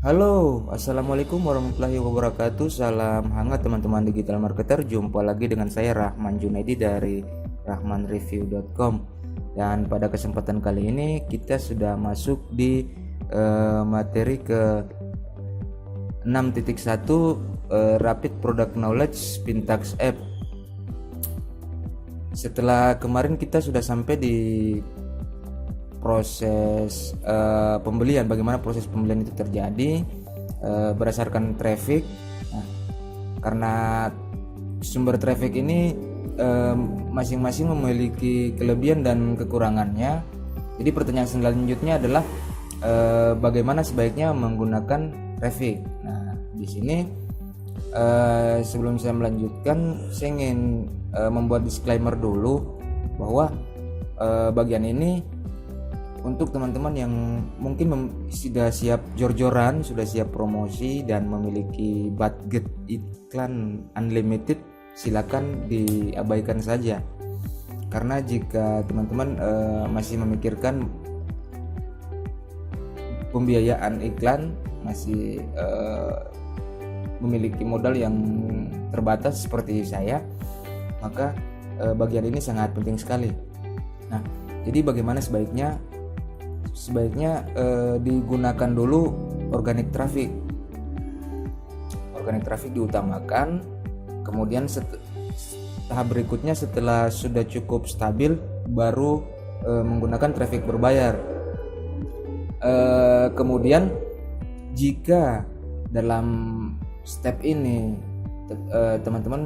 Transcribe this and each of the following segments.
Halo, Assalamualaikum warahmatullahi wabarakatuh. Salam hangat teman-teman digital marketer. Jumpa lagi dengan saya Rahman Junaidi dari rahmanreview.com. Dan pada kesempatan kali ini kita sudah masuk di materi ke 6.1 Rapid Product Knowledge Pintax App. Setelah kemarin kita sudah sampai di proses pembelian, bagaimana proses pembelian itu terjadi berdasarkan traffic. Nah, karena sumber traffic ini masing-masing memiliki kelebihan dan kekurangannya. Jadi pertanyaan selanjutnya adalah bagaimana sebaiknya menggunakan traffic. Nah, di sini sebelum saya melanjutkan, saya ingin membuat disclaimer dulu bahwa bagian ini untuk teman-teman yang mungkin sudah siap jor-joran, sudah siap promosi dan memiliki budget iklan unlimited, silakan diabaikan saja. Karena jika teman-teman masih memikirkan pembiayaan iklan, masih memiliki modal yang terbatas seperti saya, maka bagian ini sangat penting sekali. Nah, jadi bagaimana sebaiknya digunakan dulu organic traffic. Organic traffic diutamakan, kemudian tahap berikutnya setelah sudah cukup stabil baru menggunakan traffic berbayar. Kemudian jika dalam step ini teman-teman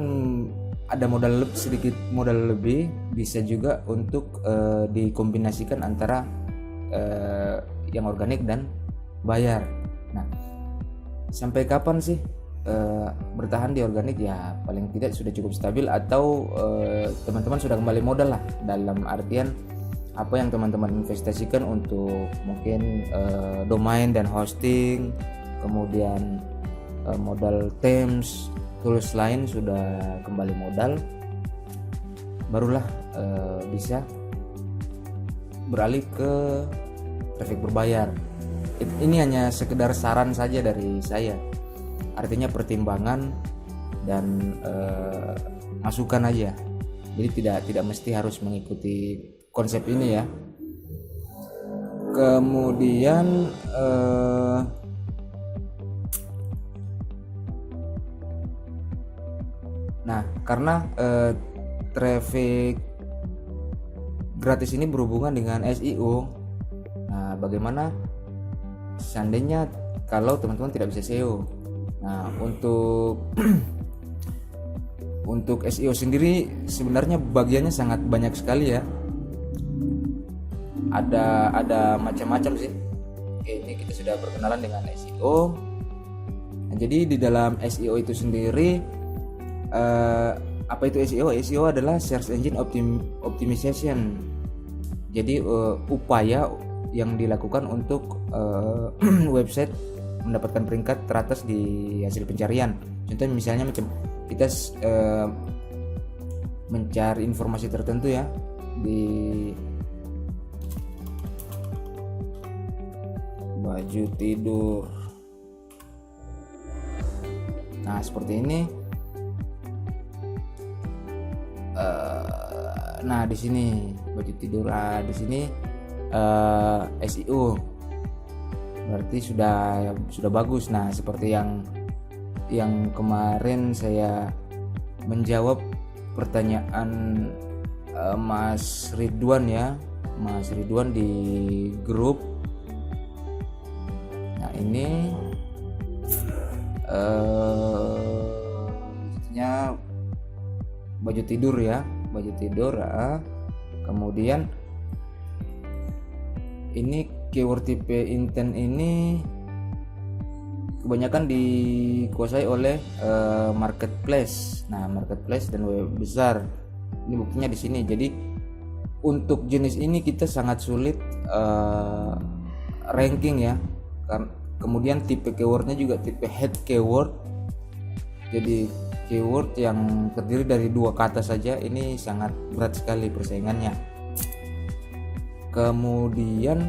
ada sedikit modal lebih, bisa juga untuk dikombinasikan antara yang organik dan bayar. Nah, sampai kapan sih bertahan di organik? Ya paling tidak sudah cukup stabil, atau teman-teman sudah kembali modal lah, dalam artian apa yang teman-teman investasikan untuk mungkin domain dan hosting, kemudian modal themes, tools lain sudah kembali modal, barulah bisa beralih ke traffic berbayar. Ini hanya sekedar saran saja dari saya, artinya pertimbangan dan masukan aja. Jadi tidak mesti harus mengikuti konsep ini ya. Kemudian nah, karena traffic gratis ini berhubungan dengan SEO. Nah, bagaimana seandainya kalau teman-teman tidak bisa SEO? Nah, untuk SEO sendiri sebenarnya bagiannya sangat banyak sekali ya. Ada macam-macam sih. Oke, ini kita sudah berkenalan dengan SEO. Nah, jadi di dalam SEO itu sendiri apa itu SEO? SEO adalah Search Engine Optimization. Jadi upaya yang dilakukan untuk website mendapatkan peringkat teratas di hasil pencarian. Contoh misalnya macam kita mencari informasi tertentu ya di baju tidur. Nah, seperti ini. Nah, di sini baju tidur, di sini SEO berarti sudah bagus. Nah, seperti yang kemarin saya menjawab pertanyaan Mas Ridwan ya, Mas Ridwan di grup. Nah, ini baju tidur ya, baju tidur. Kemudian ini keyword tipe intent ini kebanyakan dikuasai oleh marketplace. Nah, marketplace dan web besar ini buktinya di sini. Jadi untuk jenis ini kita sangat sulit ranking ya. Kemudian tipe keywordnya juga tipe head keyword. Jadi keyword yang terdiri dari 2 kata saja, ini sangat berat sekali persaingannya. Kemudian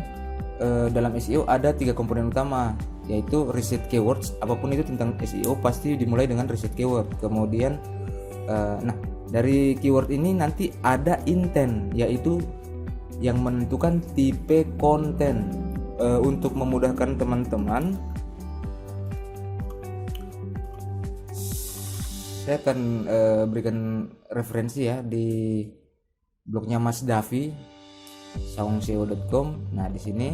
dalam SEO ada 3 komponen utama. yaitu riset keywords. Apapun itu tentang SEO pasti dimulai dengan riset keyword. Kemudian nah dari keyword ini nanti ada intent, yaitu yang menentukan tipe konten. Untuk memudahkan teman-teman, saya akan berikan referensi ya di blognya Mas Davi, saungseo.com. Nah di sini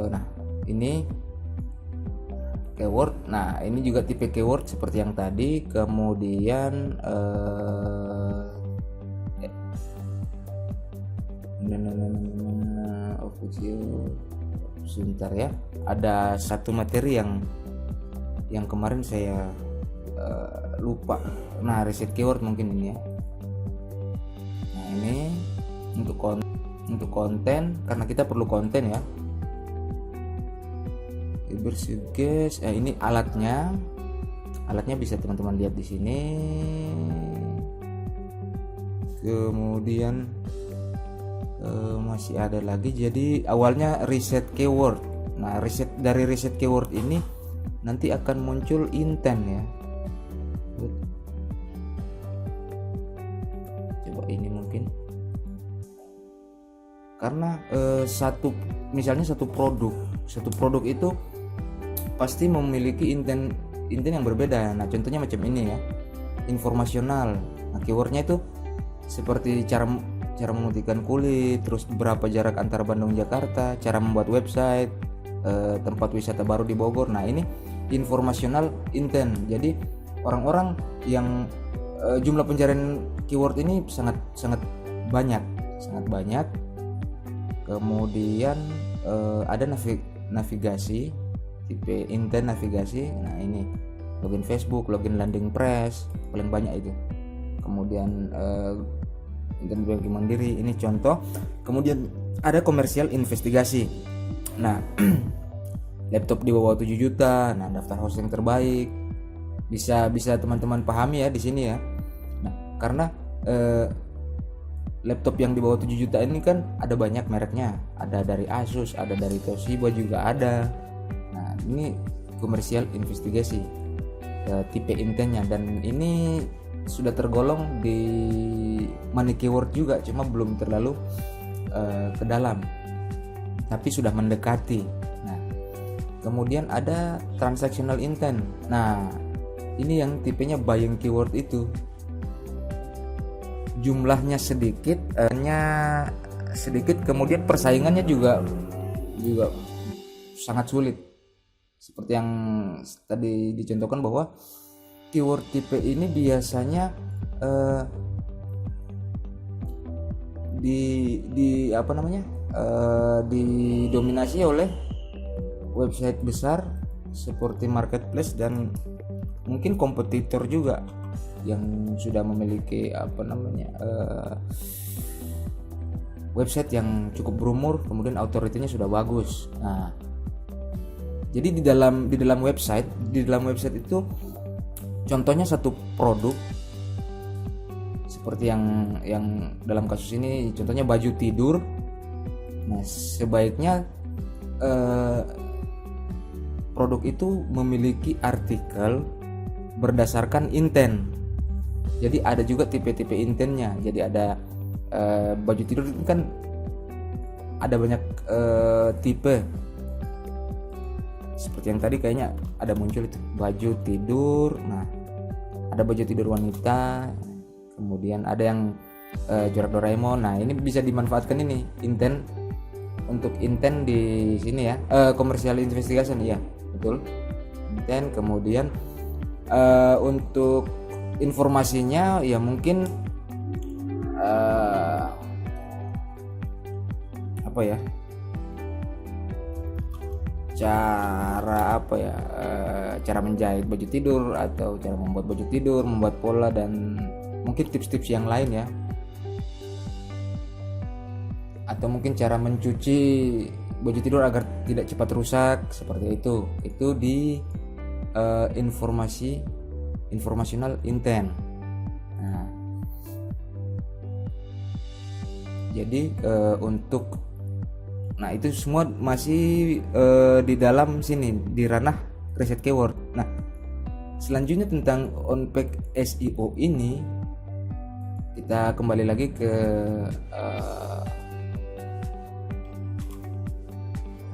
nah ini keyword. Nah ini juga tipe keyword seperti yang tadi. Kemudian sebentar ya, ada satu materi yang kemarin saya lupa. Nah riset keyword mungkin ini ya. Nah ini untuk konten, karena kita perlu konten ya. Bersuges, ini alatnya bisa teman-teman lihat di sini. Kemudian masih ada lagi. Jadi awalnya riset keyword. Nah dari riset keyword ini nanti akan muncul intent ya. Coba ini mungkin karena misalnya satu produk itu pasti memiliki intent yang berbeda. Nah contohnya macam ini ya, informasional. Nah keywordnya itu seperti cara memutihkan kulit, terus berapa jarak antara Bandung Jakarta, cara membuat website, tempat wisata baru di Bogor. Nah ini informasional intent. Jadi orang-orang yang jumlah pencarian keyword ini sangat banyak. Kemudian ada navigasi, tipe intent navigasi. Nah ini login Facebook, login landing press, paling banyak itu. Kemudian intent banking mandiri, ini contoh. Kemudian ada komersial investigasi. Nah laptop di bawah 7 juta, nah daftar hosting terbaik, bisa teman-teman pahami ya di sini ya. Nah karena laptop yang di bawah 7 juta ini kan ada banyak mereknya, ada dari Asus, ada dari Toshiba juga ada. Nah ini komersial investigasi, tipe intentnya, dan ini sudah tergolong di money keyword juga, cuma belum terlalu ke dalam, tapi sudah mendekati. Nah kemudian ada transactional intent. Nah ini yang tipenya buying keyword, itu jumlahnya sedikit, kemudian persaingannya juga sangat sulit. Seperti yang tadi dicontohkan bahwa keyword tipe ini biasanya didominasi oleh website besar seperti marketplace dan mungkin kompetitor juga yang sudah memiliki website yang cukup berumur, kemudian authority-nya sudah bagus. Nah jadi di dalam website itu contohnya satu produk seperti yang dalam kasus ini, contohnya baju tidur. Nah sebaiknya produk itu memiliki artikel berdasarkan intent. Jadi ada juga tipe-tipe intentnya. Jadi ada baju tidur itu kan ada banyak tipe. Seperti yang tadi kayaknya ada muncul itu baju tidur. Nah ada baju tidur wanita, kemudian ada yang Jorak Doraemon. Nah ini bisa dimanfaatkan ini intent, untuk intent di sini ya, commercial investigation, iya betul, intent. Kemudian untuk informasinya ya mungkin cara menjahit baju tidur, atau cara membuat baju tidur, membuat pola, dan mungkin tips-tips yang lain ya, atau mungkin cara mencuci baju tidur agar tidak cepat rusak, seperti itu di informational intent. Nah, jadi untuk Nah, itu semua masih di dalam sini di ranah riset keyword. Nah, selanjutnya tentang on-page SEO ini, kita kembali lagi ke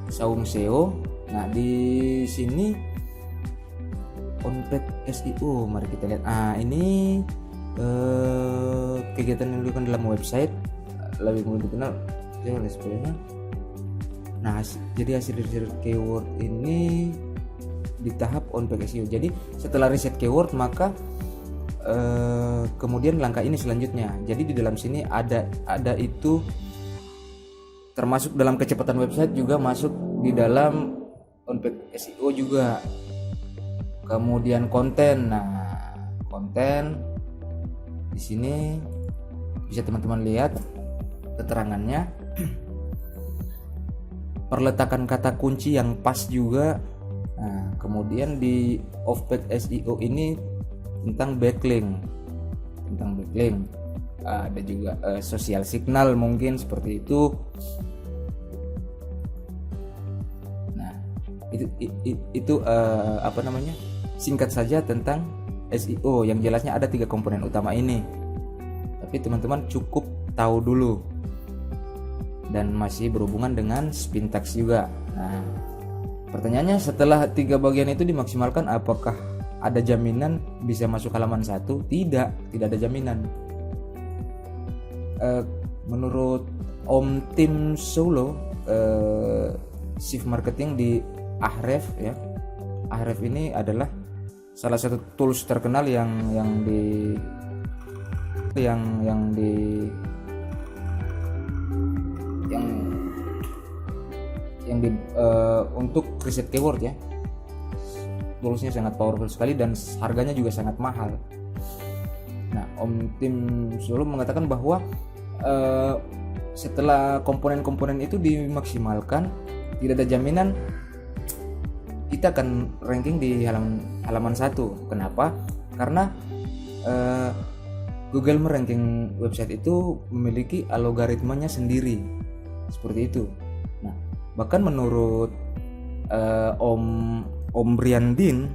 Saung SEO. Nah, di sini on-page SEO, mari kita lihat. Ini kegiatan yang dilakukan dalam website, lebih mudah dikenal oleh sebelumnya. Nah, jadi hasil riset keyword ini di tahap on-page SEO. Jadi setelah riset keyword, maka kemudian langkah ini selanjutnya. Jadi di dalam sini ada itu termasuk dalam kecepatan website, juga masuk di dalam on-page SEO juga. Kemudian konten. Nah, konten di sini bisa teman-teman lihat keterangannya. Perletakan kata kunci yang pas juga. Nah, kemudian di off-page SEO ini tentang backlink. Ada juga social signal, mungkin seperti itu. Nah, itu apa namanya? Singkat saja tentang SEO. Yang jelasnya ada 3 komponen utama ini. Tapi teman-teman cukup tahu dulu. Dan masih berhubungan dengan Spintax juga. Nah, pertanyaannya, setelah 3 bagian itu dimaksimalkan, apakah ada jaminan bisa masuk halaman 1? Tidak ada jaminan. Menurut Om Tim Solo, Chief Marketing di Ahref ya. Ahref ini adalah salah satu tools terkenal untuk riset keyword ya. Toolsnya sangat powerful sekali dan harganya juga sangat mahal. Nah, Om Tim Solo mengatakan bahwa setelah komponen-komponen itu dimaksimalkan, tidak ada jaminan kita akan ranking di halaman 1. Kenapa? Karena Google meranking website itu memiliki algoritmanya sendiri, seperti itu. Nah, bahkan menurut Om Briandin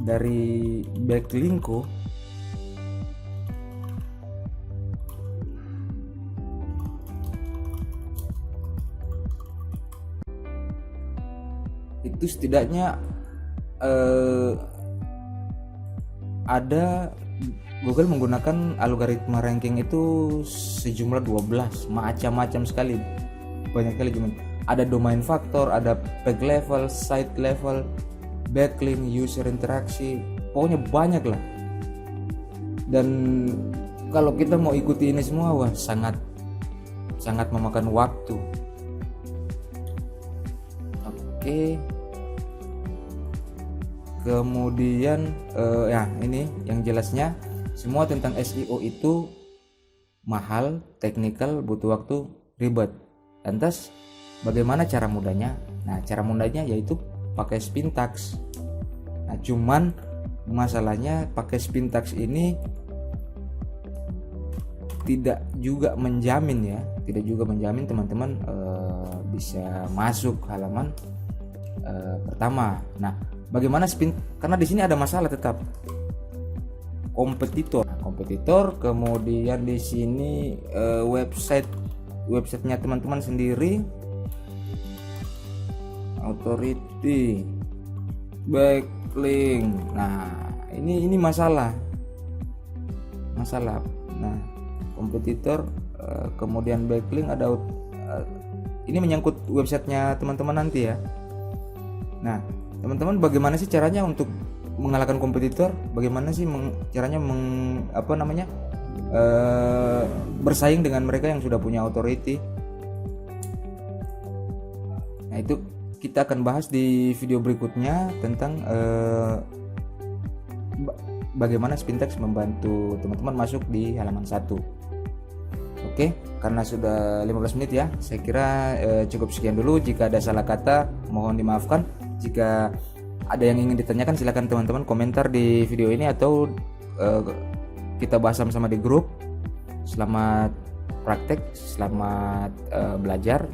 dari Backlinko, itu setidaknya ada Google menggunakan algoritma ranking itu sejumlah 12, macam-macam sekali, banyak sekali cuman. Ada domain factor, ada page level, site level, backlink, user interaksi, pokoknya banyak lah. Dan kalau kita mau ikuti ini semua, wah sangat memakan waktu. Oke. Kemudian ya ini yang jelasnya, semua tentang SEO itu mahal, teknikal, butuh waktu, ribet. Lantas bagaimana cara mudahnya? Nah, cara mudahnya yaitu pakai Spintax. Nah, cuman masalahnya pakai Spintax ini tidak juga menjamin teman-teman bisa masuk halaman pertama. Nah, bagaimana karena di sini ada masalah tetap kompetitor, kemudian di sini websitenya teman-teman sendiri, authority, backlink. Nah, ini masalah. Nah, kompetitor, kemudian backlink, ada ini menyangkut websitenya teman-teman nanti ya. Nah, teman-teman bagaimana sih caranya untuk mengalahkan kompetitor? Bagaimana sih caranya bersaing dengan mereka yang sudah punya authority? Nah, itu kita akan bahas di video berikutnya tentang bagaimana Spintax membantu teman-teman masuk di halaman 1. Oke, karena sudah 15 menit ya, saya kira cukup sekian dulu. Jika ada salah kata mohon dimaafkan. Jika ada yang ingin ditanyakan, silakan teman-teman komentar di video ini atau kita bahas sama-sama di grup. Selamat praktek, selamat belajar.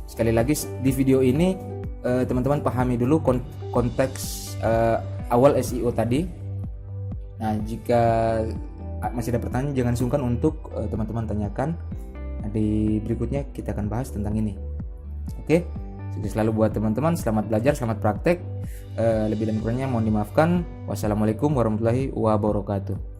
Sekali lagi di video ini teman-teman pahami dulu konteks awal SEO tadi. Nah, jika masih ada pertanyaan jangan sungkan untuk teman-teman tanyakan. Nah, di berikutnya kita akan bahas tentang ini. Oke, sukses selalu buat teman-teman, selamat belajar, selamat praktek. Lebih dan kurangnya mohon dimaafkan. Wassalamualaikum warahmatullahi wabarakatuh.